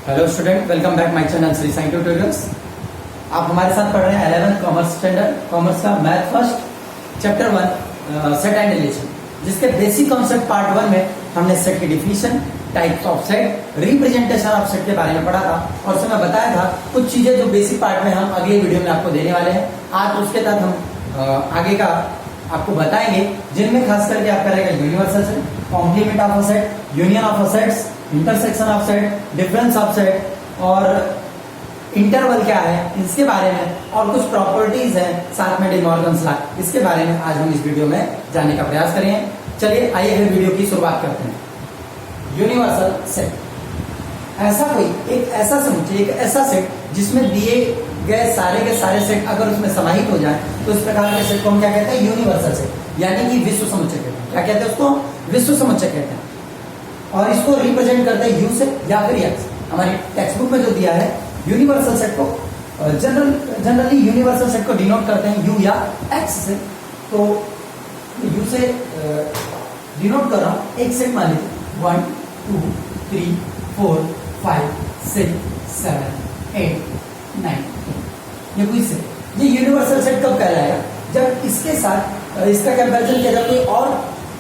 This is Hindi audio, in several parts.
Hello student, welcome back my channel Shri Sai tutorials. आप हमारे साथ पढ़ रहे हैं 11th कॉमर्स स्टैंडर्ड कॉमर्स का math first chapter 1 set and relation, जिसके बेसिक कॉन्सेप्ट पार्ट 1 में हमने सेट की definition, types of set, representation of set के बारे में पढ़ा था और उसमें मैं बताया था कुछ चीजें जो बेसिक पार्ट में हम अगले वीडियो में आपको देने वाले हैं। आज उसके तहत हम आगे का आपको बताएंगे, जिनमें खास करके आप करेंगे universal set, complement of a set, union of a sets, intersection of set, difference of set और इंटरवल क्या है इसके बारे में, और कुछ प्रॉपर्टीज हैं साथ में डिमॉर्गन्स लॉ, इसके बारे में आज हम इस वीडियो में जानने का प्रयास करेंगे। चलिए आइए फिर वीडियो की शुरुआत करते हैं। यूनिवर्सल सेट ऐसा कोई एक ऐसा समुच्चय, एक ऐसा सेट जिसमें दिए गए सारे के सारे सेट अगर उसमें समाहित हो जाए तो इस प्रकार के सेट को हम क्या कहते हैं? यूनिवर्सल सेट, यानी कि विश्व समुच्चय कहते हैं। क्या कहते हैं उसको? विश्व समुच्चय कहते हैं। और इसको रिप्रेजेंट करते हैं यू से या फिर एक्स। हमारी टेक्स्ट बुक में जो दिया है यूनिवर्सल सेट को जनरली यूनिवर्सल सेट को डिनोट करते हैं यू या एक्स से। तो यू से डिनोट कर रहा हूं, एक सेट मान लीजिए 1 2 3 4 5 6 7 8 9, ये कोई सेट, ये यूनिवर्सल सेट कब कहलाएगा? जब इसके साथ इसका कंपैरिजन किया जाए कोई और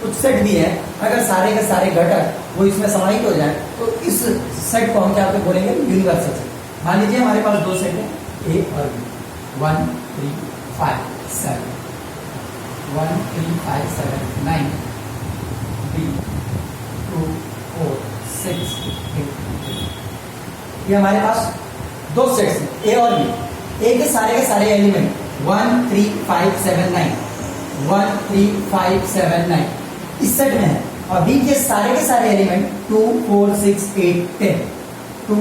कुछ सेट भी है, अगर सारे के सारे घटक वो इसमें समाहित हो जाए तो इस सेट को हम क्या बोलेंगे? Universal set. मान लीजिए हमारे पास दो सेट है, ए और बी, 1 3 5 7 1 3 5 7 9, बी 2 4 6 8। ये हमारे पास दो सेट्स हैं, ए और बी। ए के सारे एलिमेंट 1 3 5 7 9 1 3 5 7 9 इस सेट में है, और बी के सारे एलिमेंट 2 4 6 8 10 2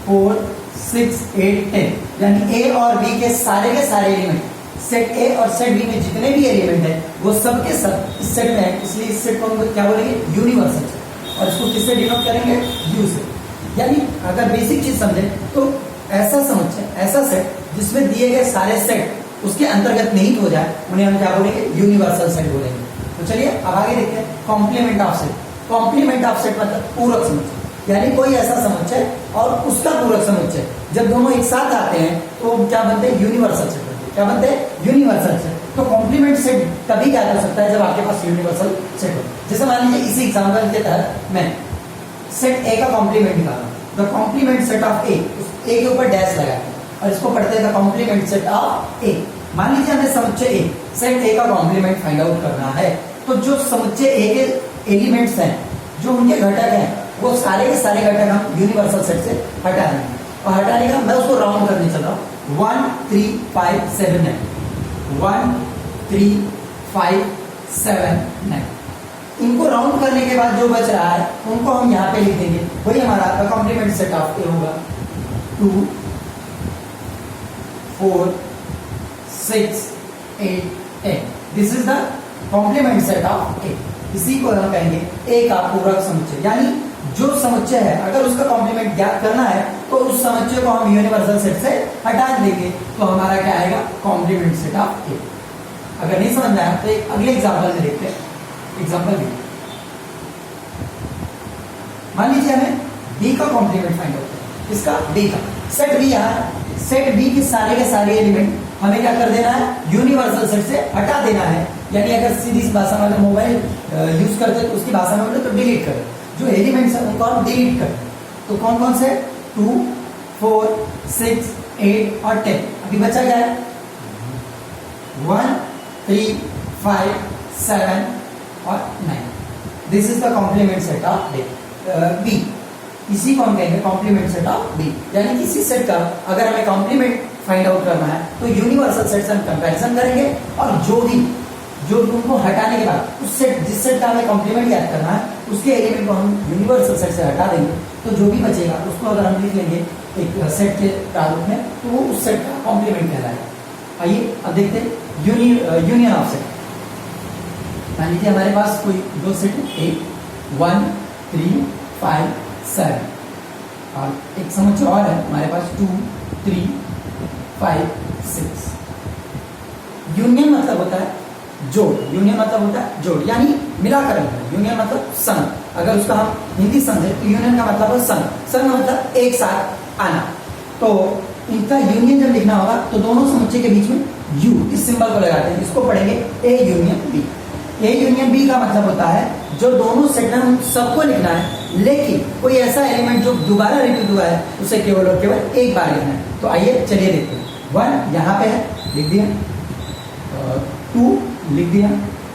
4 6 8 10, यानी ए और बी के सारे एलिमेंट सेट ए और सेट बी में जितने भी एलिमेंट है वो सब के सब इस सेट में है, इसलिए इस सेट को हम क्या बोलेंगे? Universal set. और इसको किससे डिनोट करेंगे? यू से। यानी अगर बेसिक चीज समझे तो ऐसा समुच्चय, ऐसा सेट जिसमें दिए गए सारे सेट उसके अंतर्गत निहित हो जाए, उन्हें हम क्या बोलेंगे? यूनिवर्सल सेट बोलेंगे। तो चलिए अब आगे देखते हैं complement of set. Complement of set मतलब पूरक समुच्चय, यानी कोई ऐसा समुच्चय और उसका पूरक समुच्चय जब दोनों एक साथ आते हैं तो क्या बनते हैं? यूनिवर्सल सेट बनते हैं। क्या बनते हैं? Universal set. तो कॉम्प्लीमेंट सेट तभी क्या कर सकता है जब आपके पास यूनिवर्सल सेट हो। जैसे मान लीजिए इसी एग्जाम्पल के तहत मैं सेट ए का कॉम्प्लीमेंट निकाला, द कॉम्प्लीमेंट सेट ऑफ ए, ए के ऊपर डैश लगाया और इसको पढ़ते हैं द कॉम्प्लीमेंट सेट ऑफ ए। मान लीजिए हमें समुच्चय ए, सेट ए का कॉम्प्लीमेंट फाइंड आउट करना है, तो जो समुच्चय ए के एलिमेंट्स हैं, जो उनके घटक हैं, वो सारे के सारे घटक हम यूनिवर्सल सेट से हटा देंगे। और हटाने का मैं उसको राउंड करने चल रहा हूँ, 1 3 5 7 9 1 3 5 7 9। इनको राउंड करने के बाद जो बच रहा है उनको हम यहाँ पे लिख देंगे, वही हमारा आपका कॉम्प्लीमेंट सेट ऑफ ए होगा। 2 4 6 8 10, this is the complement set of A. इसी को हम कहेंगे ए का पूरक समुच्चय, यानी जो समुच्चय है अगर उसका कॉम्प्लीमेंट ज्ञात करना है तो उस समुच्चय को हम यूनिवर्सल सेट से हटा देंगे, तो हमारा क्या आएगा? कॉम्प्लीमेंट सेट ऑफ ए। अगर नहीं समझ में आया तो एक अगले एग्जाम्पल में देखते हैं। एग्जाम्पल बी, मान लीजिए हमें बी का कॉम्प्लीमेंट फाइंड आउट करना, इसका बी का सेट बी, यहाँ सेट बी के सारे एलिमेंट हमें क्या कर देना है? यूनिवर्सल सेट से हटा देना है। यानी अगर सीधी भाषा में अगर मोबाइल यूज करते तो उसकी भाषा में बोले तो डिलीट करें, जो एलिमेंट्स है उनको हम डिलीट करें। तो कौन कौन से? 2 4 6 8 और 10। अभी बचा क्या है? 1 3 5 7 और 9। This is the complement set of B. इसी को हम कहेंगे कॉम्प्लीमेंट सेट ऑफ बी। यानी किसी सेट का अगर हमें कॉम्प्लीमेंट फाइंड आउट करना है तो यूनिवर्सल सेट से हम कंपैरिजन करेंगे, और जो उनको हटाने के बाद उस सेट, जिस सेट का हमें कॉम्प्लीमेंट याद करना है उसके एलिमेंट को हम यूनिवर्सल सेट से हटा देंगे, तो जो भी बचेगा उसको अगर हम लिख लेंगे एक सेट के प्रारूप में तो वो उस सेट का कॉम्प्लीमेंट कहलाएगा। आइए अब देखते हैं यूनियन ऑफ सेट। मान लीजिए हमारे पास कोई दो सेट है, 1 3 5 7, और एक समुच्चय और है हमारे पास 2 3 5 6। यूनियन मतलब होता है जोड़, यूनियन मतलब होता है जोड़, यानी मिलाकर। यूनियन मतलब सम, अगर उसका हम हिंदी समझे तो यूनियन का मतलब है संग, संग मतलब एक साथ आना। तो इनका यूनियन जब लिखना होगा तो दोनों समुच्चय के बीच में यू इस सिंबल को लगाते हैं, इसको पढ़ेंगे A union B. A union B का मतलब होता है जो दोनों सेट में सबको लिखना है, लेकिन कोई ऐसा एलिमेंट जो दोबारा रिपीट हुआ है उसे केवल और केवल एक बार लिखना है। तो आइए चलिए देखते हैं। 1 यहाँ पे है, लिख दिया, 2 लिख दिया,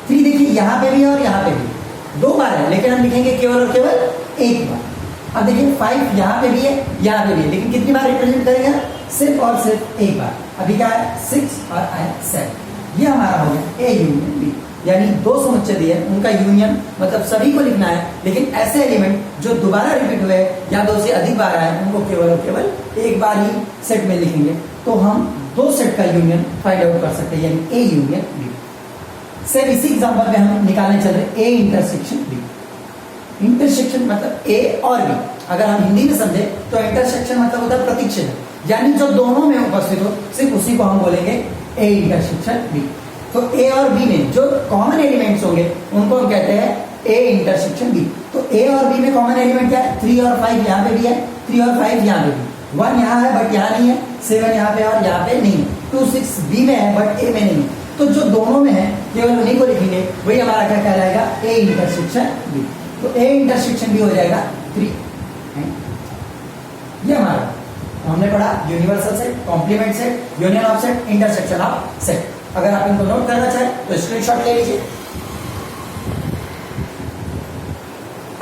3 देखिए यहाँ पे भी है और यहाँ पे भी 2 बार है, लेकिन हम लिखेंगे केवल और केवल एक बार। अब देखिए 5 यहाँ पे भी है, यहाँ पे भी है, लेकिन कितनी बार रिप्रेजेंट करेंगे? सिर्फ और सिर्फ एक बार। अभी क्या है? 6 और 7। ये हमारा हो गया ए यूनियन बी, यानी 2 समुच्चय दिए, उनका यूनियन मतलब सभी को लिखना है, लेकिन ऐसे एलिमेंट जो दोबारा रिपीट हुए या 2 से अधिक बार आए उनको केवल और केवल एक बार ही सेट में लिखेंगे। तो हम 2 सेट का यूनियन फाइंड आउट कर सकते हैं, यानी ए यूनियन बी। सिर्फ इसी एग्जांपल में हम निकालने चल रहे ए इंटरसेक्शन बी। इंटरसेक्शन मतलब ए और बी, अगर हम हिंदी में समझे तो इंटरसेक्शन मतलब होता है प्रतिच्छेद, यानी जो दोनों में उपस्थित हो सिर्फ उसी को हम बोलेंगे ए इंटरसेक्शन बी। तो ए और बी में जो कॉमन एलिमेंट्स होंगे उनको हम कहते हैं ए इंटरसेक्शन बी। तो ए और बी में कॉमन एलिमेंट क्या है? 3 और 5 यहाँ पे भी है, 3 और 5 यहाँ पे भी, 1 यहाँ है बट यहाँ नहीं है, 7 यहाँ पे और यहाँ पे नहीं है, 2 6 बी में है बट ए में नहीं है। तो जो दोनों में है केवल उन्हीं को लिखेंगे, वही हमारा क्या कहलाएगा? A intersection B. तो ए इंटरसेक्शन बी हो जाएगा 3। ये हमारा हमने पढ़ा universal set, complement set, union of set, intersection of set. अगर आप इनको नोट करना चाहें तो स्क्रीनशॉट ले लीजिए।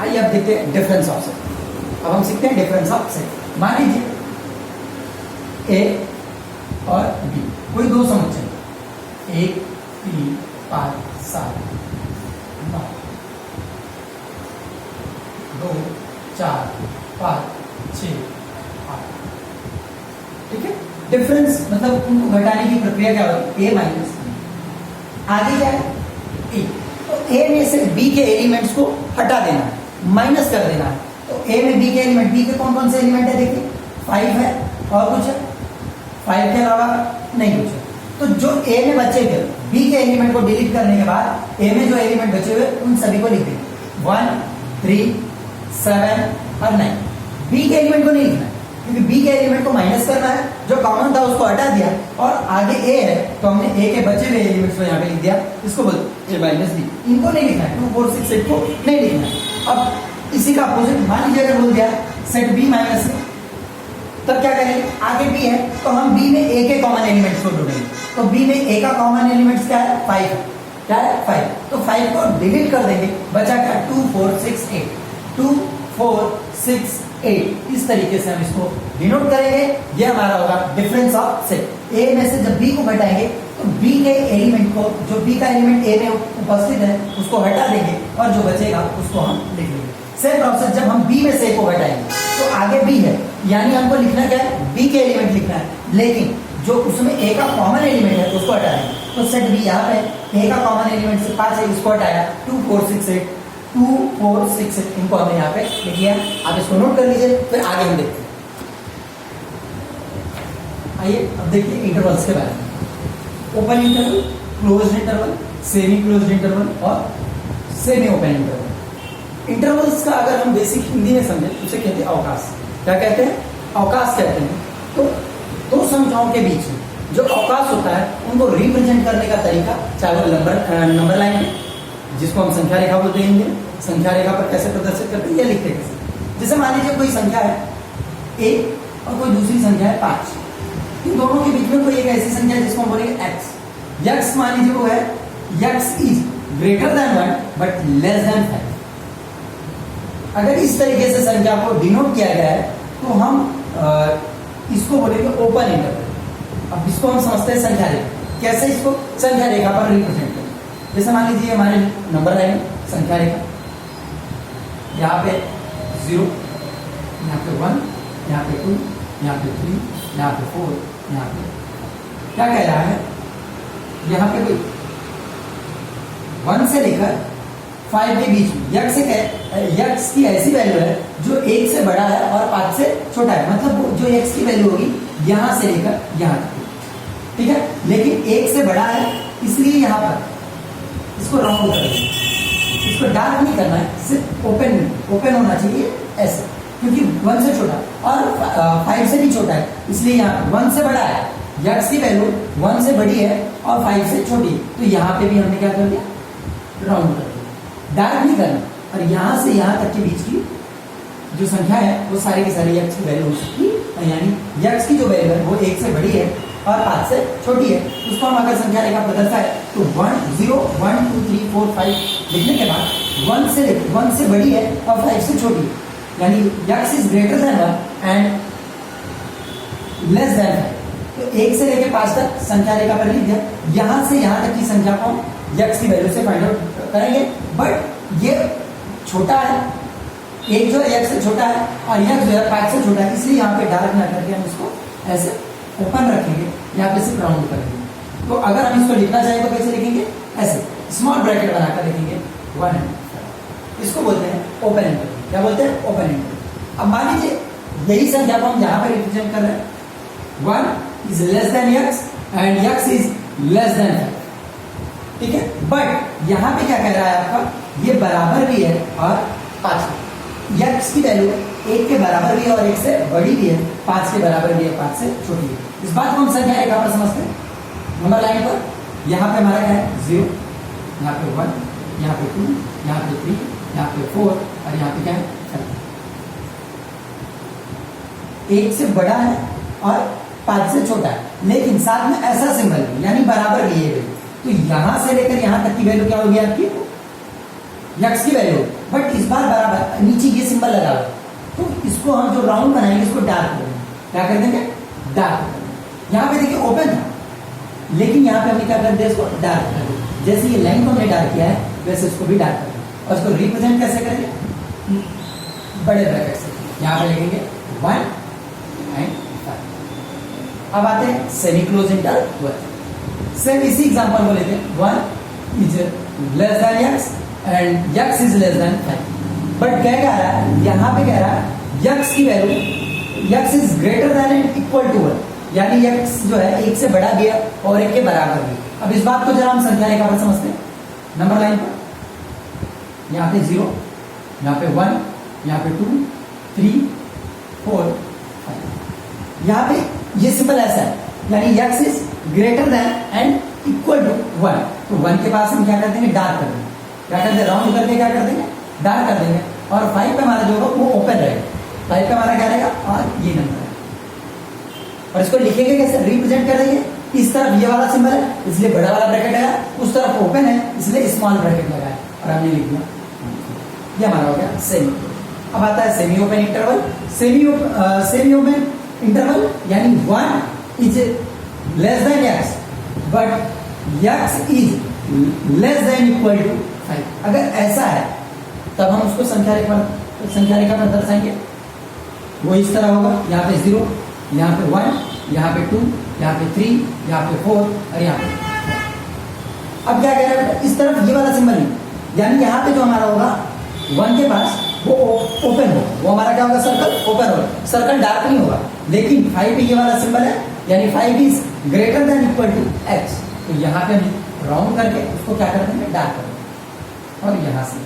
आइए अब देखते हैं डिफरेंस ऑफ सेट। अब हम सीखते हैं डिफरेंस ऑफ सेट। मान लीजिए ए और बी कोई 2 समुच्चय, 1 3 5 7 9 2 4 5 6 8। ठीक है, डिफरेंस मतलब उनको घटाने की प्रक्रिया क्या होती है? ए माइनस बी। आगे क्या है? ए। तो ए में से बी के एलिमेंट्स को हटा देना है, माइनस कर देना है। तो ए में बी के एलिमेंट, बी के कौन कौन से एलिमेंट है? देखिए 5 है और कुछ है? 5 के अलावा नहीं कुछ है। तो जो ए में बचे थे बी के एलिमेंट को डिलीट करने के बाद ए में जो एलिमेंट बचे हुए उन सभी को लिख देंगे, 1 3 7 और 9। बी के एलिमेंट को नहीं लिखना है क्योंकि बी के एलिमेंट को माइनस करना है, जो कॉमन था उसको हटा दिया और आगे ए है तो हमने ए के बचे हुए एलिमेंट्स को यहाँ पे लिख दिया, इसको बोलते ए माइनस बी। इनको नहीं लिखना है, 2 4 6 8 को नहीं लिखना है। अब इसी का अपोजिट मान लीजिए अगर बोल दिया सेट बी माइनस है, तब क्या करेंगे? आगे बी है तो हम बी में ए के कॉमन एलिमेंट्स को ढूंढेंगे। तो बी में ए का कॉमन एलिमेंट्स क्या है? 5। क्या है? 5। तो 5 को डिलीट कर देंगे, बचा क्या? 2 4 6 8। 2 4 6 8। इस तरीके से हम इसको डिनोट करेंगे। ये हमारा होगा डिफरेंस ऑफ सेट। ए में से जब बी को घटाएंगे तो बी के एलिमेंट को, जो बी का एलिमेंट ए में उपस्थित है उसको हटा देंगे और जो बचेगा उसको हम लिख लेंगे। सेम प्रोसेस जब हम बी में से ए को घटाएंगे तो आगे बी है, यानी हमको लिखना क्या है? बी के एलिमेंट लिखना है, लेकिन जो उसमें ए का कॉमन एलिमेंट है उसको हटाएंगे। तो सेट बी यहाँ पे ए का कॉमन एलिमेंट से 5 है, इसको हटाया, 2 4 6 8 2 4 6 8 इनको हमने यहाँ पे लिख लिया। आप इसको नोट कर लीजिए, फिर आगे हम देखते हैं। आइए अब देखिए इंटरवल्स के बारे में। Open interval, closed interval, semi closed interval और सेमी ओपन इंटरवल। इंटरवल्स का अगर हम बेसिक हिंदी में समझे तो उसे कहते हैं अवकाश। क्या कहते हैं? अवकाश कहते हैं। तो 2 संख्याओं के बीच में जो अवकाश होता है उनको रिप्रेजेंट करने का तरीका, चाहे वो नंबर लाइन है जिसको हम संख्या रेखा बोलते हैं, संख्या रेखा पर कैसे प्रदर्शित करते हैं या लिखते हैं कैसे। जैसे मान लीजिए कोई संख्या है 1 और कोई दूसरी संख्या है 5, इन दोनों के बीच में कोई एक ऐसी संख्या है जिसको हम बोलेंगे x। x मान लीजिए वो है x is greater then 1 but less than 5। अगर इस तरीके से संख्या को डिनोट किया गया है तो हम इसको बोलेंगे ओपन इंटरवल। अब इसको हम समझते हैं संख्या रेखा। कैसे इसको संख्या रेखा पर रिप्रेजेंट करें? जैसे मान लीजिए हमारे नंबर लाइन संख्या रेखा, यहाँ पे 0, यहाँ पे 1, यहाँ पे 2, यहाँ पे 3, यहाँ पे 4, यहाँ पे क्या कह रहा है? यहाँ पे कोई 1 से लेकर 5 के बीच में x की ऐसी वैल्यू है जो 1 से बड़ा है और 5 से छोटा है, मतलब जो x की वैल्यू होगी यहाँ से लेकर यहाँ तक। ठीक है, लेकिन 1 से बड़ा है इसलिए यहाँ पर इसको राउंड कर देंगे, इसको इसको डार्क नहीं करना है, सिर्फ ओपन होना चाहिए ऐसे, क्योंकि 1 से छोटा और 5 से भी छोटा है, इसलिए यहाँ 1 से बड़ा है, x की वैल्यू 1 से बड़ी है और 5 से छोटी है, तो यहाँ पे भी हमने क्या कर दिया, राउंड कर दिया, डार्क नहीं करना। और यहाँ से यहाँ तक के बीच की जो संख्या है वो सारी की सारी x की वैल्यू हो सकती है, यानी x की जो वैल्यू है वो 1 से बड़ी है और 5 से छोटी है। उसको हम अगर संख्या रेखा पर दर्शाए तो 1 0 1 2 3 4 5 लिखने के बाद 1 से बड़ी है और 5 से छोटी है, यानी x is greater then 1 and less than 5। तो 1 से लेकर 5 तक संख्या रेखा पर लिख दिया, यहां से यहां तक की संख्या को x की वैल्यू से फाइंड आउट करेंगे, बट ये छोटा है, एक जो x से छोटा है और x जो है 5 से छोटा है, इसलिए यहाँ पे डार्क ना करके हम इसको ऐसे ओपन रखेंगे, यहाँ पे सिर्फ राउंड करेंगे। तो अगर हम इसको लिखना चाहें तो कैसे लिखेंगे, ऐसे स्मॉल ब्रैकेट बनाकर लिखेंगे 1, इसको बोलते हैं ओपन इंटरवल। क्या बोलते हैं, ओपन इंटरवल। अब मान लीजिए यही संख्या को हम यहाँ पे रिप्रेजेंट कर रहे हैं, 1 is less than x and x is less then 5, ठीक है। बट यहाँ पे क्या कह रहा है आपका, ये बराबर भी है और 5 x की वैल्यू 1 के बराबर भी है और 1 से बड़ी भी है, 5 के बराबर भी है, 5 से छोटी है। इस बात को हम संख्या रेखा पर समझते हैं, नंबर लाइन पर। यहाँ पे हमारा क्या है 0, यहाँ पे 1, यहाँ पे 2, यहाँ पे 3, यहाँ पे 4 और यहाँ पे क्या है 5। 1 से बड़ा है और 5 से छोटा है, लेकिन साथ में ऐसा सिंबल है यानी बराबर भी है, तो यहां से लेकर यहां तक की वैल्यू क्या होगी आपकी, x की वैल्यू, बट इस बार बराबर नीचे ये सिंबल लगा हुआ, तो इसको हम जो राउंड बनाएंगे इसको डार्क करेंगे। क्या कर देंगे, डार्क करेंगे। यहाँ पे देखिए ओपन था, लेकिन यहाँ पे हमने क्या कर दिया, इसको डार्क कर दिया। जैसे ये लाइन को हमने डार्क किया है वैसे इसको भी डार्क करेंगे। और इसको रिप्रेजेंट कैसे करेंगे, बड़े ब्रैकेट से। यहाँ पे लिखेंगे 1 एंड 5। अब आते हैं सेमी क्लोज इंटरवल। सेम इसी एग्जांपल को लेते हैं, 1 is less than x and x is less then 5। But क्या कह रहा है, यहाँ पे कह रहा है x की value x is greater than and equal to 1, यानी x जो है 1 से बड़ा भी है और 1 के बराबर भी। अब इस बात को जरा हम संख्या रेखा पर समझते हैं, नंबर लाइन पर। यहाँ पे 0, यहाँ पे 1, यहाँ पे 2 3 4 5। यहाँ पे ये सिंपल ऐसा है, यानी x is greater than and equal to 1, तो 1 के पास हम क्या कर देंगे, डार्क कर देंगे। क्या कर देंगे, राउंड करके क्या कर देंगे, डार्क कर देंगे। और 5 पे हमारा जो होगा वो ओपन रहेगा, 5 पे हमारा क्या रहेगा, और ये नंबर है। और इसको लिखेंगे कैसे, रिप्रेजेंट कर देंगे, इस तरफ ये वाला सिंबल है इसलिए बड़ा वाला ब्रैकेट है, उस तरफ ओपन है इसलिए स्मॉल ब्रैकेट लगा है, और हमने लिख दिया। ये हमारा हो गया सेमी। अब आता है semi open interval. Semi open interval यानी 1 is less than x but x is less than equal to 5। अगर ऐसा है तब हम उसको संख्या रेखा पर दर्शाएंगे, वो इस तरह होगा, यहाँ पे 0, यहाँ पे 1, यहाँ पे 2, यहाँ पे 3, यहाँ पे 4 और यहाँ पे 5। अब क्या कह रहा है, इस तरफ ये वाला सिंबल नहीं, यानी यहाँ पे जो हमारा होगा 1 के पास वो ओपन होगा, वो हमारा क्या होगा, सर्कल ओपन होगा, सर्कल डार्क नहीं होगा। लेकिन 5 पे ये वाला सिंबल है, यानी 5 is greater than equal to x, तो यहाँ पे हम राउंड करके उसको क्या कर देंगे, डार्क कर देंगे। और यहाँ से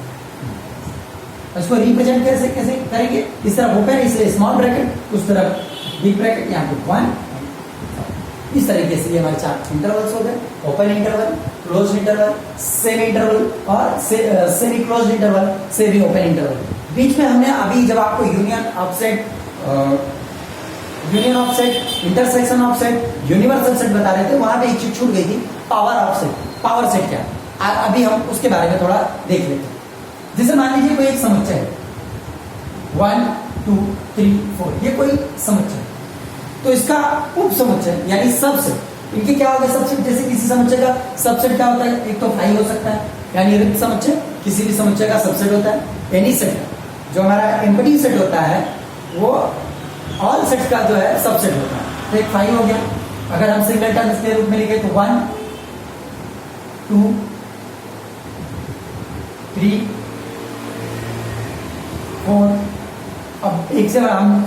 इसको रिप्रेजेंट कैसे कैसे करेंगे, इस तरफ ओपन, इस स्मॉल ब्रैकेट, उस तरफ बिग ब्रैकेट, यहाँ पे 1। इस तरीके से ये हमारे 4 इंटरवल्स हो गए, open interval, close interval, semi interval और semi close interval, semi open interval. बीच में हमने अभी जब आपको union of set, intersection of set, universal set बता रहे थे, वहां पे एक चीज छूट गई थी, पावर ऑफसेट। पावर सेट क्या, अभी हम उसके बारे में थोड़ा देख लेते हैं। जैसे मान लीजिए कोई एक समुच्चय है, 1 2 3 4, ये कोई समुच्चय है, तो इसका उप समुच्चय यानी सबसेट, इनके क्या होगा सबसेट। जैसे किसी समुच्चय का सबसेट क्या होता है, एक तो फाई हो सकता है, यानी रिक्त समुच्चय किसी भी समुच्चय का सबसेट होता है। एनी सेट जो हमारा एम्प्टी सेट होता है वो ऑल सेट का जो है सबसेट होता है, तो एक फाई हो गया। अगर हम सिंगलटन के रूप में लिखे तो 1 2 3 4। अब एक से हम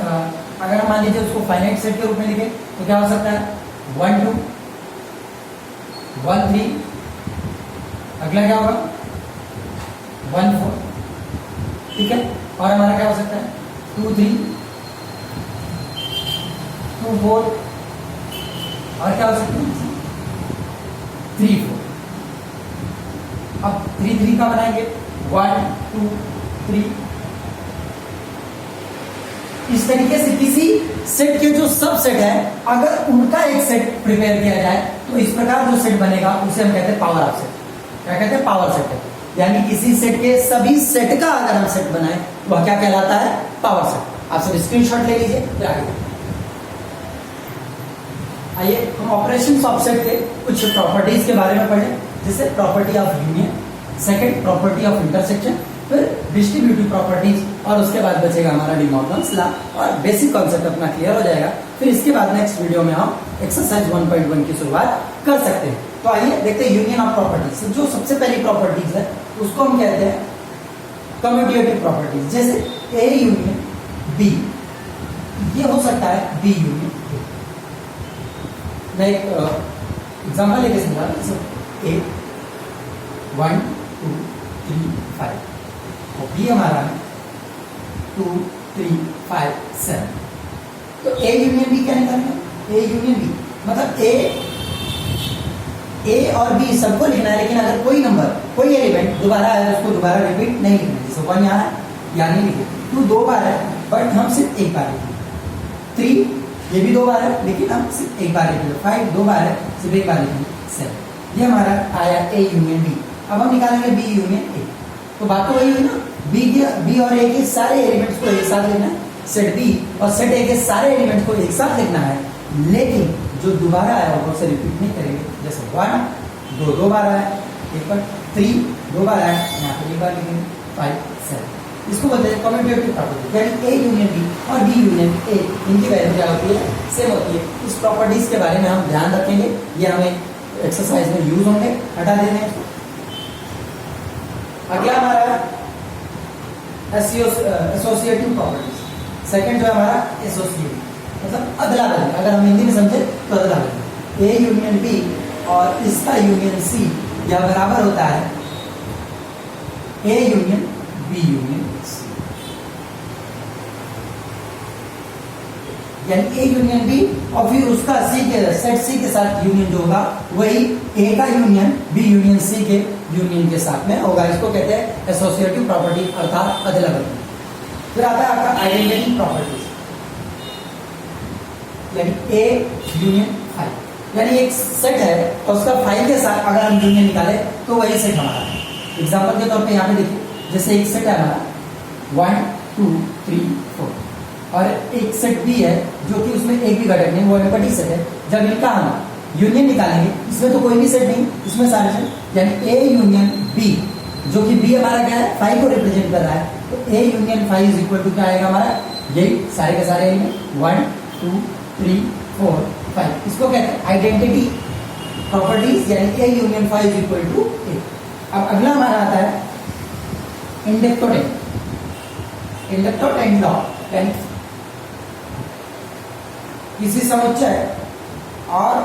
अगर हम मान लीजिए उसको फाइनाइट सेट के रूप में लिखे तो क्या हो सकता है, 1 2 1 3, अगला क्या होगा 1 4, ठीक है। और हमारा क्या हो सकता है 2 3, 2 4, और क्या हो सकता है 3 4। अब 3 3 का बनाएंगे 1 2 3। इस तरीके से किसी सेट के जो सब सेट है अगर उनका एक सेट प्रिपेयर किया जाए तो इस प्रकार जो सेट बनेगा उसे हम कहते हैं पावर ऑफ सेट। क्या कहते हैं पावर सेट। यानी किसी सेट के सभी सेट का अगर हम सेट बनाए तो वह क्या कहलाता है पावर सेट। आप सब स्क्रीनशॉट ले लीजिए फिर आगे। आइए हम ऑपरेशंस ऑफ सेट के कुछ प्रॉपर्टीज के बारे में पढ़ें, जैसे property of union, second property of intersection, फिर डिस्ट्रीब्यूटिव प्रॉपर्टीज, और उसके बाद बचेगा हमारा डी मॉर्गन्स लॉ और बेसिक कॉन्सेप्ट अपना क्लियर हो जाएगा। फिर इसके बाद नेक्स्ट वीडियो में हम एक्सरसाइज 1.1 की शुरुआत कर सकते हैं। तो आइए देखते हैं यूनियन ऑफ प्रॉपर्टीज। जो सबसे पहली प्रॉपर्टीज है उसको हम कहते हैं कम्यूटेटिव प्रॉपर्टीज। जैसे ए यूनियन बी, ये हो सकता है बी यूनियन ए। मैं एक एग्जाम्पल लेके समझा रहा हूं। ए 1 2 3 5 और बी हमारा है 2 3 5 7। तो ए यूनियन बी क्या निकालेंगे? ए यूनियन बी मतलब ए और बी सबको लिखना है, लेकिन अगर कोई नंबर कोई एलिमेंट दोबारा है उसको दोबारा रिपीट नहीं लिखना। जैसे 1 यहाँ है यहाँ नहीं लिखे, 2 2 बार है बट हम सिर्फ एक बार लिखेंगे। 3 ये भी 2 बार है लेकिन हम सिर्फ एक बार लिखेंगे। 5 2 बार है सिर्फ एक बार लिखेंगे। 7 ये हमारा आया ए यूनियन बी। अब हम निकालेंगे बी यूनियन ए। तो बात तो वही हुई ना, बी और ए के सारे एलिमेंट्स को एक साथ लिखना है, सेट बी और सेट ए के सारे एलिमेंट्स को एक साथ लिखना है, लेकिन जो दोबारा आया होगा उसे रिपीट नहीं करेंगे। जैसे 1 2 बार आया एक बार, 3 2 बार आया यहाँ पर एक बार लिखेंगे, 5 7। इसको बोलते हैं कम्यूटेटिव प्रॉपर्टी। यानी ए यूनियन बी और बी यूनियन ए इनकी वैल्यू क्या होती है सेम होती है। इस प्रॉपर्टीज के बारे में हम ध्यान रखेंगे, ये हमें एक्सरसाइज में यूज होंगे। हटा देते हैं। अगला हमारा एसोसिएटिव प्रॉपर्टीज। सेकंड जो है हमारा एसोसिएटिव मतलब अदला बदली। अगर हम हिंदी में समझे तो अदला बदली। ए यूनियन बी और इसका यूनियन सी यह बराबर होता है A union B union C. यानी ए यूनियन बी और फिर उसका सी के सेट सी के साथ यूनियन जो होगा वही ए का यूनियन बी यूनियन सी के यूनियन के साथ में होगा। इसको कहते हैं एसोसिएटिव प्रॉपर्टी अर्थात अदला बदली। फिर आता है आपका आइडेंटिटी प्रॉपर्टीज। यानी ए यूनियन फाइव, यानी एक सेट है और उसका फाइव के साथ अगर हम यूनियन निकाले तो वही सेट हमारा है। एग्जांपल के तौर पे यहाँ पे देखिए, जैसे एक सेट है हमारा 1 2 3 4 और एक सेट बी है जो कि उसमें एक भी घटक नहीं, वो एम्प्टी सेट है। जब इनका हम यूनियन निकालेंगे इसमें तो कोई भी सेट नहीं, इसमें सारे सेट, यानी ए यूनियन बी जो कि बी हमारा क्या है 5 को रिप्रेजेंट कर रहा है, तो A union 5 is equal to क्या आएगा हमारा यही सारे के सारे एलिमेंट 1 2 3 4 5। इसको कहते हैं आइडेंटिटी प्रॉपर्टीज, यानी A union 5 is equal to A. अब अगला हमारा आता है इंडेक्टोटेंट। इंडेक्टोटेंट लॉ यानी किसी समुच्चय और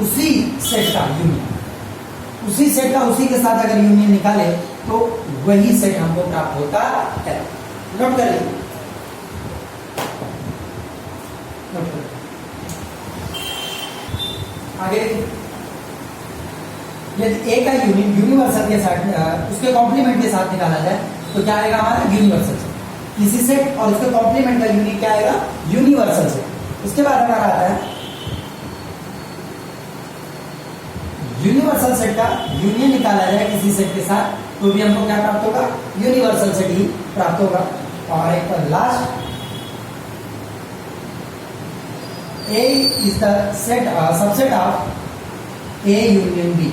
उसी सेट का यूनियन, उसी सेट का उसी के साथ अगर यूनियन निकाले तो वही सेट हमको प्राप्त होता है। नोट कर लीजिए, नोट कर आगे। यदि ए का यूनियन यूनिवर्सल के साथ उसके कॉम्प्लीमेंट के साथ निकाला जाए तो क्या आएगा हमारा यूनिवर्सल सेट। किसी सेट और उसके कॉम्प्लीमेंट का यूनियन क्या आएगा यूनिवर्सल सेट। उसके बाद हमारा आता है यूनिवर्सल सेट का यूनियन निकाला जाए किसी सेट के साथ तो भी हमको क्या प्राप्त होगा यूनिवर्सल सेट ही प्राप्त होगा। और एक last A is the set subset of A union B,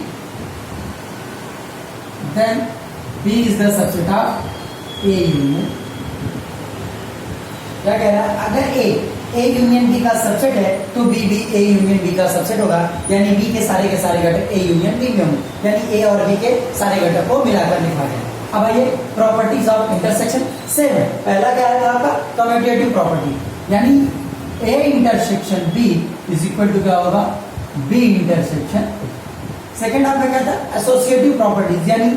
then B is the subset of A union. क्या कह रहा है, अगर ए यूनियन बी का सबसेट है तो बी भी ए यूनियन बी का सबसेट होगा, यानी बी के सारे घटक ए यूनियन बी में होंगे, यानी ए और बी के सारे घटक को मिलाकर लिखा गया। अब आइए प्रॉपर्टीज ऑफ इंटरसेक्शन सेम है। पहला क्या है आपका कम्यूटेटिव प्रॉपर्टी, यानी A intersection B is equal to क्या होगा बी इंटरसेक्शन। सेकंड आपका क्या था एसोसिएटिव प्रॉपर्टीज, यानी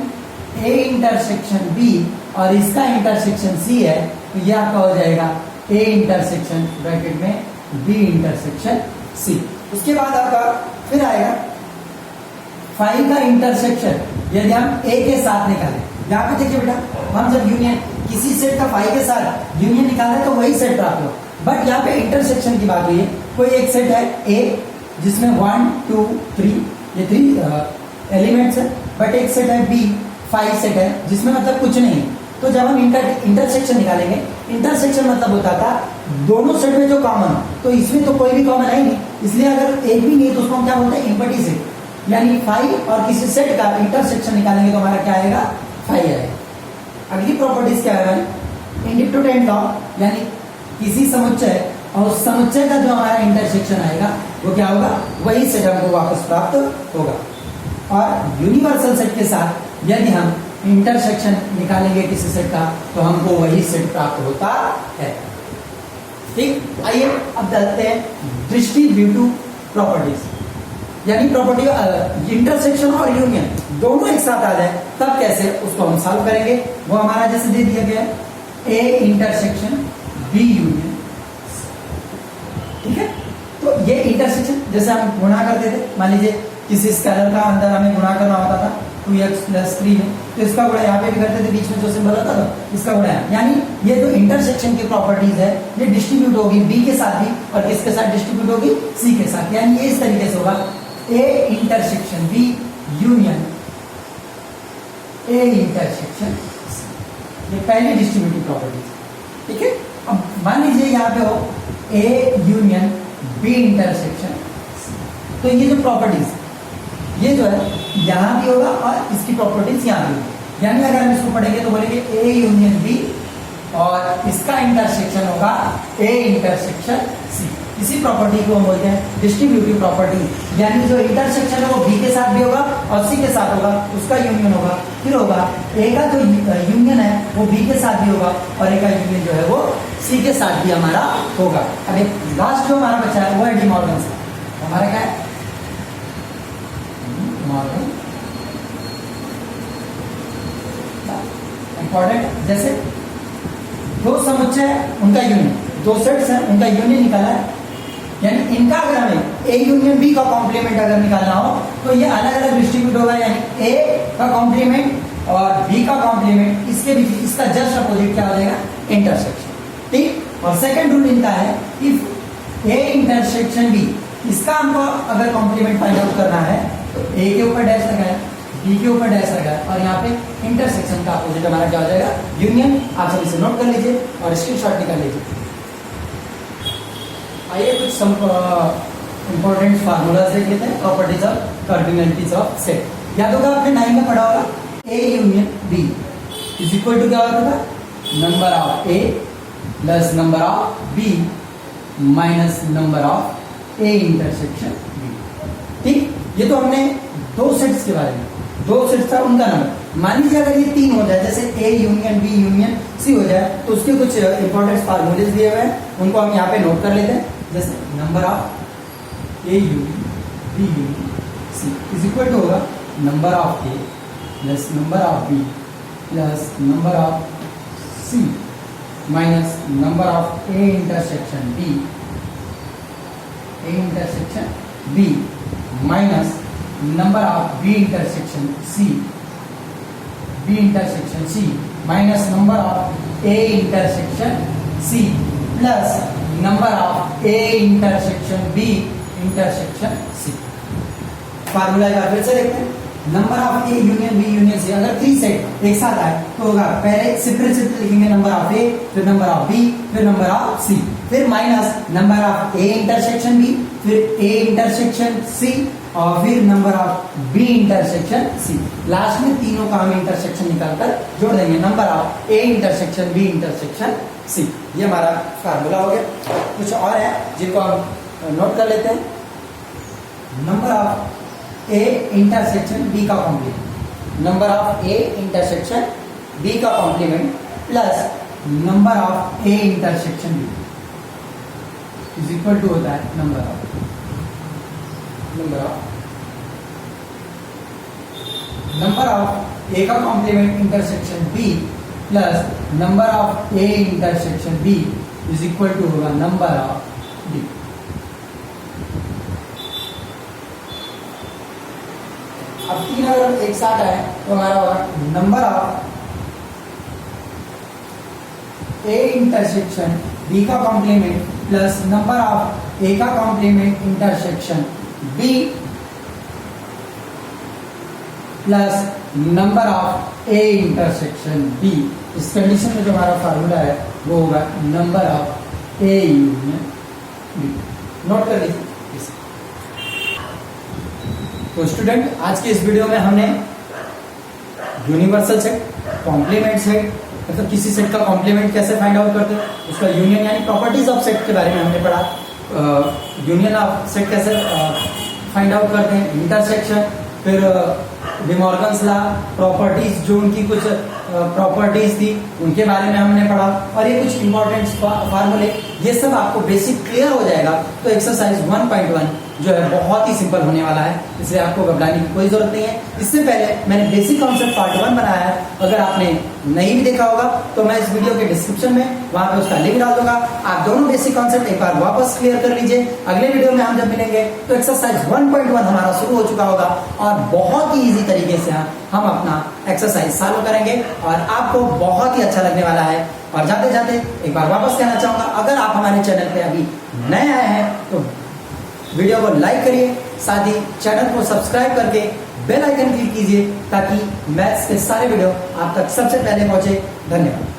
ए इंटरसेक्शन बी और इसका इंटरसेक्शन सी है, तो यह आपका हो जाएगा ए इंटरसेक्शन ब्रैकेट में बी इंटरसेक्शन सी। उसके बाद आपका फिर आएगा फाई का इंटरसेक्शन, यदि हम ए के साथ निकालें, यहाँ पे देखिए बेटा, हम जब यूनियन किसी सेट का फाई के साथ यूनियन निकाले तो वही सेट प्राप्त हो, बट यहाँ पे इंटरसेक्शन की बात हुई है। कोई एक सेट है ए जिसमें 1 2 3 ये 3 एलिमेंट्स है, बट एक सेट है बी 5 सेट है जिसमें मतलब कुछ नहीं है। तो जब हम इंटरसेक्शन निकालेंगे, इंटरसेक्शन मतलब होता था दोनों सेट में जो कॉमन हो, तो इसमें तो कोई भी कॉमन है ही नहीं, इसलिए अगर एक भी नहीं तो उसको हम क्या बोलते हैं, इम्पटी सेट। यानी 5 और किसी सेट का इंटरसेक्शन निकालेंगे तो हमारा क्या आएगा, 5 आएगा। अगली प्रॉपर्टीज क्या है, इंडिपेंडेंट लॉ, यानी किसी समुच्चय और उस समुच्चय का जो हमारा इंटरसेक्शन आएगा वो क्या होगा, वही सेट हमको वापस प्राप्त होगा। और यूनिवर्सल सेट के साथ यदि हम इंटरसेक्शन निकालेंगे किसी सेट का तो हमको वही सेट प्राप्त होता है। ठीक, आइए अब देखते हैं डिस्ट्रीब्यूटिव प्रॉपर्टीज, यानी प्रॉपर्टी इंटरसेक्शन और यूनियन दोनों एक साथ आ जाए तब कैसे उसको हम सॉल्व करेंगे। वो हमारा जैसे दे दिया गया है ए इंटरसेक्शन बी यूनियन, ठीक है। तो ये इंटरसेक्शन जैसे हम गुणा करते थे, मान लीजिए किसी स्केलर का अंदर हमें गुणा करना होता था 2x + 3 में, तो इसका गुणा यहाँ पे भी करते थे, बीच में जो सिंबल होता था इसका गुणा है। यानी ये जो इंटरसेक्शन की प्रॉपर्टीज है ये डिस्ट्रीब्यूट होगी बी के साथ भी और किसके साथ डिस्ट्रीब्यूट होगी, सी के साथ। यानी ये इस तरीके से होगा A intersection B union A intersection, ये पहली डिस्ट्रीब्यूटिव प्रॉपर्टीज, ठीक है। अब मान लीजिए यहाँ पे हो ए यूनियन बी इंटरसेक्शन, तो ये जो प्रॉपर्टीज ये जो है यहाँ भी होगा और इसकी प्रॉपर्टीज यहाँ भी होगी। यानी अगर हम इसको पढ़ेंगे तो बोलेंगे ए यूनियन बी और इसका इंटरसेक्शन होगा ए इंटरसेक्शन सी। इसी प्रॉपर्टी को हम बोलते हैं डिस्ट्रीब्यूटिव प्रॉपर्टी, यानी जो इंटरसेक्शन है वो बी के साथ भी होगा और सी के साथ होगा, उसका यूनियन होगा। फिर होगा ए का जो यूनियन है वो बी के साथ भी होगा और ए का यूनियन जो है वो सी के साथ भी हमारा होगा। अब एक लास्ट जो हमारा बचा है वो है डी मॉर्गन। हमारा क्या है, मॉर्गन इंपॉर्टेंट। जैसे दो समुच्चय उनका यूनियन, दो सेट्स हैं उनका यूनियन निकाला है, यानी इनका अगर हमें ए यूनियन बी का कॉम्प्लीमेंट अगर निकालना हो तो ये अलग अलग डिस्ट्रीब्यूट होगा। यानी ए का कॉम्प्लीमेंट और बी का कॉम्प्लीमेंट, इसके बीच इसका जस्ट अपोजिट क्या हो जाएगा, इंटरसेक्शन, ठीक। और सेकंड रूल इनका है इफ ए इंटरसेक्शन बी, इसका हमको अगर कॉम्प्लीमेंट फाइंड आउट करना है तो ए के ऊपर डैश लगाए, बी के ऊपर डैश लगाए और यहाँ पे इंटरसेक्शन का अपोजिट हमारा क्या हो जाएगा, यूनियन। आप सब इसे नोट कर लीजिए और स्क्रीनशॉट निकाल लीजिए। आइए कुछ इंपॉर्टेंट फार्मूलाज देख लेते हैं, properties of cardinalities of set. याद होगा आपने 9 में पढ़ा होगा A union B is equal to क्या होता था, number of A plus number of B minus number of A intersection B, ठीक। ये तो हमने दो सेट्स के बारे में, दो सेट्स था उनका नंबर। मान लीजिए अगर ये 3 हो जाए, जैसे A union B union C हो जाए, तो उसके कुछ इंपॉर्टेंट फार्मूलेज दिए हुए हैं, उनको हम यहाँ पे नोट कर लेते हैं। जैसे number of A union B union C is equal to होगा number of A plus number of B plus number of C minus number of A intersection B minus number of B intersection C minus number of A intersection C plus number of A intersection B intersection C. Formula एक बार फिर से देखते हैं। Number of A union B union C, अगर 3 सेट एक साथ आए तो होगा पहले सेपरेट लिखेंगे नंबर ऑफ ए, फिर नंबर ऑफ बी, फिर नंबर ऑफ सी, फिर minus number of A intersection B, फिर ए इंटरसेक्शन सी और फिर number of B intersection C. Last में तीनों का हम इंटरसेक्शन निकालकर जोड़ देंगे, number of A intersection B intersection C. ये हमारा फार्मूला हो गया। कुछ और है जिनको हम नोट कर लेते हैं। Number of A intersection B का complement, number of A intersection B का complement plus number of A intersection B is equal to होता है number of number of A का complement intersection B plus number of A intersection B is equal to होगा नंबर ऑफ बी। अब 3 अगर एक साथ आए तो हमारा होगा number of A intersection B का complement plus number of A का complement intersection B plus number of A intersection B. इस कंडीशन में जो हमारा फार्मूला है वो होगा number of A union B. Note कर लीजिए। तो स्टूडेंट आज के इस वीडियो में हमने यूनिवर्सल सेट, कॉम्प्लीमेंट सेट, मतलब किसी सेट का कॉम्प्लीमेंट कैसे फाइंड आउट करते हैं, उसका यूनियन यानी प्रॉपर्टीज ऑफ सेट के बारे में हमने पढ़ा। यूनियन ऑफ सेट कैसे फाइंड आउट करते हैं, इंटरसेक्शन, फिर डिमॉर्गन्स लॉ, प्रॉपर्टीज जो उनकी कुछ प्रॉपर्टीज थी उनके बारे में हमने पढ़ा, और ये कुछ इंपॉर्टेंट फार्मूले, ये सब आपको बेसिक क्लियर हो जाएगा। तो एक्सरसाइज 1.1 जो है बहुत ही सिंपल होने वाला है, इसलिए आपको घबराने की कोई जरूरत नहीं है। इससे पहले मैंने बेसिक कॉन्सेप्ट पार्ट 1 बनाया है, अगर आपने नहीं भी देखा होगा तो मैं इस वीडियो के डिस्क्रिप्शन में वहां पे उसका लिंक डाल दूंगा। आप दोनों बेसिक कॉन्सेप्ट एक बार वापस क्लियर कर लीजिए। अगले वीडियो में हम जब मिलेंगे तो एक्सरसाइज 1.1 हमारा शुरू हो चुका होगा और बहुत ही इजी तरीके से हम अपना एक्सरसाइज सॉल्व करेंगे और आपको बहुत ही अच्छा लगने वाला है। और जाते जाते एक बार वापस कहना चाहूंगा, अगर आप हमारे चैनल पे अभी नए आए हैं तो वीडियो को लाइक करिए, साथ ही चैनल को सब्सक्राइब करके बेल आइकन क्लिक कीजिए ताकि मैथ्स के सारे वीडियो आप तक सबसे पहले पहुंचे। धन्यवाद।